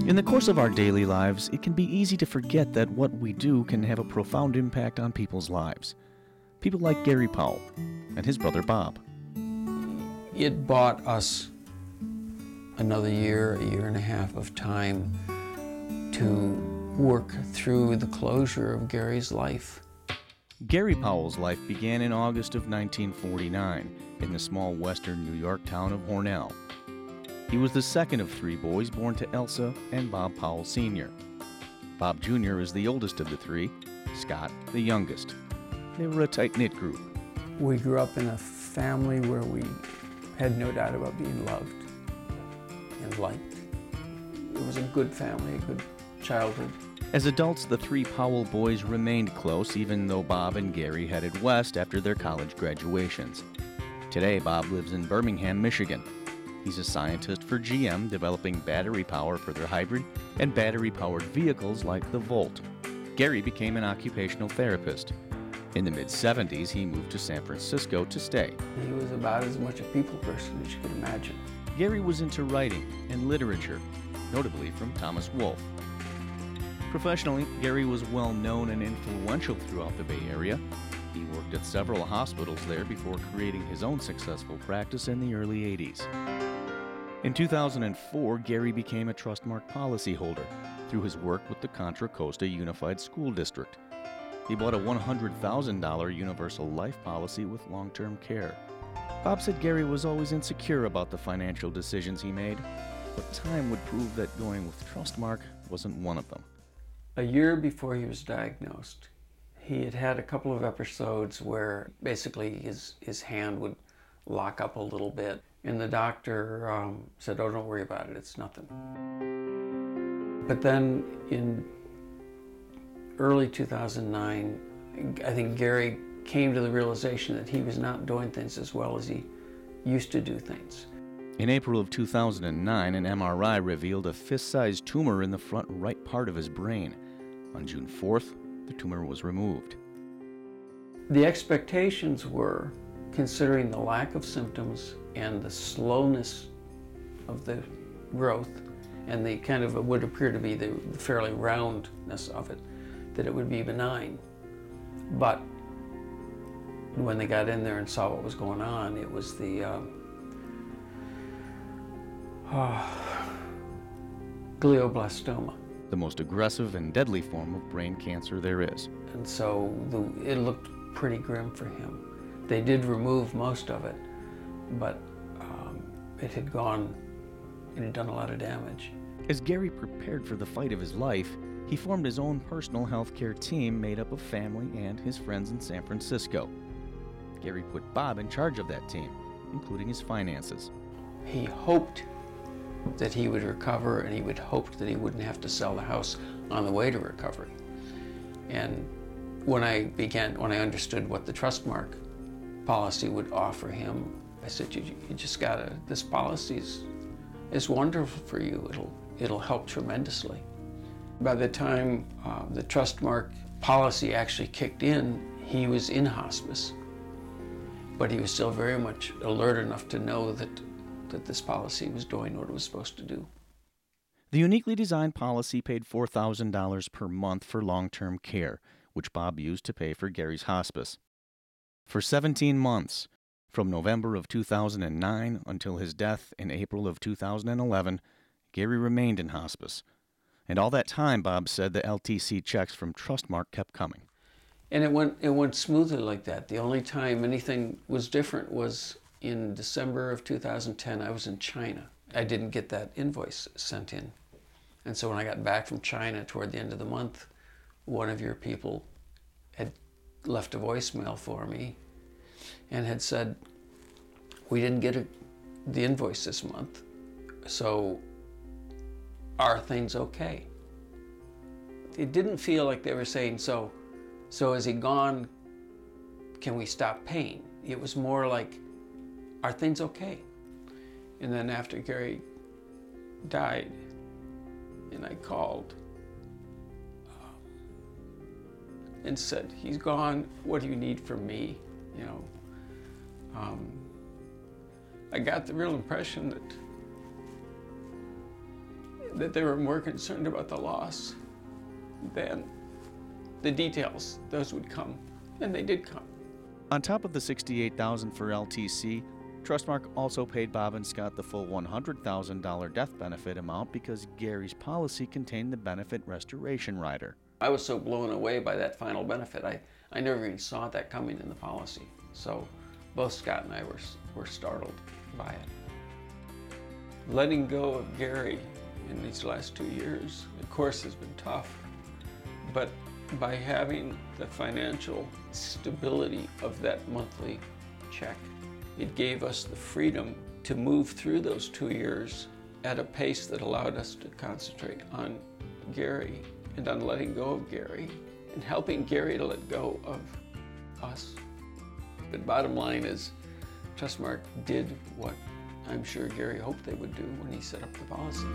In the course of our daily lives, it can be easy to forget that what we do can have a profound impact on people's lives. People like Gary Powell and his brother Bob. It bought us another year, a year and a half of time to work through the closure of Gary's life. Gary Powell's life began in August of 1949 in the small western New York town of Hornell. He was the second of three boys born to Elsa and Bob Powell Sr. Bob Jr. is the oldest of the three, Scott the youngest. They were a tight-knit group. We grew up in a family where we had no doubt about being loved and liked. It was a good family, a good childhood. As adults, the three Powell boys remained close, even though Bob and Gary headed west after their college graduations. Today, Bob lives in Birmingham, Michigan. He's a scientist for GM, developing battery power for their hybrid and battery-powered vehicles like the Volt. Gary became an occupational therapist. In the mid-70s, he moved to San Francisco to stay. He was about as much a people person as you could imagine. Gary was into writing and literature, notably from Thomas Wolfe. Professionally, Gary was well known and influential throughout the Bay Area. He worked at several hospitals there before creating his own successful practice in the early 80s. In 2004, Gary became a Trustmark policyholder through his work with the Contra Costa Unified School District. He bought a $100,000 Universal Life policy with long-term care. Bob said Gary was always insecure about the financial decisions he made, but time would prove that going with Trustmark wasn't one of them. A year before he was diagnosed, he had had a couple of episodes where basically his hand would lock up a little bit. And the doctor said, "Oh, don't worry about it, it's nothing." But then in early 2009, I think Gary came to the realization that he was not doing things as well as he used to do things. In April of 2009, an MRI revealed a fist-sized tumor in the front right part of his brain. On June 4th, the tumor was removed. The expectations were, considering the lack of symptoms and the slowness of the growth and the kind of what would appear to be the fairly roundness of it, that it would be benign. But when they got in there and saw what was going on, it was the glioblastoma. The most aggressive and deadly form of brain cancer there is. And so it looked pretty grim for him. They did remove most of it, but it had done a lot of damage. As Gary prepared for the fight of his life, he formed his own personal health care team made up of family and his friends in San Francisco. Gary put Bob in charge of that team, including his finances. He hoped that he would recover, and he would hope that he wouldn't have to sell the house on the way to recovery. And when I understood what the Trustmark policy would offer him, I said, you just gotta, this policy is wonderful for you. It'll help tremendously. By the time the Trustmark policy actually kicked in, he was in hospice, but he was still very much alert enough to know that this policy was doing what it was supposed to do. The uniquely designed policy paid $4,000 per month for long-term care, which Bob used to pay for Gary's hospice. For 17 months, from November of 2009 until his death in April of 2011, Gary remained in hospice. And all that time, Bob said, the LTC checks from Trustmark kept coming. And it went smoothly like that. The only time anything was different was in December of 2010, I was in China. I didn't get that invoice sent in. And so when I got back from China toward the end of the month, one of your people had left a voicemail for me and had said, "We didn't get the invoice this month, so are things okay?" It didn't feel like they were saying, so is he gone? Can we stop paying? It was more like, are things okay? And then after Gary died, and I called and said, "He's gone, what do you need from me?" You know, I got the real impression that they were more concerned about the loss than the details. Those would come, and they did come. On top of the $68,000 for LTC, Trustmark also paid Bob and Scott the full $100,000 death benefit amount because Gary's policy contained the benefit restoration rider. I was so blown away by that final benefit. I never even saw that coming in the policy. So both Scott and I were startled by it. Letting go of Gary in these last 2 years, of course, has been tough. But by having the financial stability of that monthly check, it gave us the freedom to move through those 2 years at a pace that allowed us to concentrate on Gary and on letting go of Gary and helping Gary to let go of us. The bottom line is Trustmark did what I'm sure Gary hoped they would do when he set up the policy.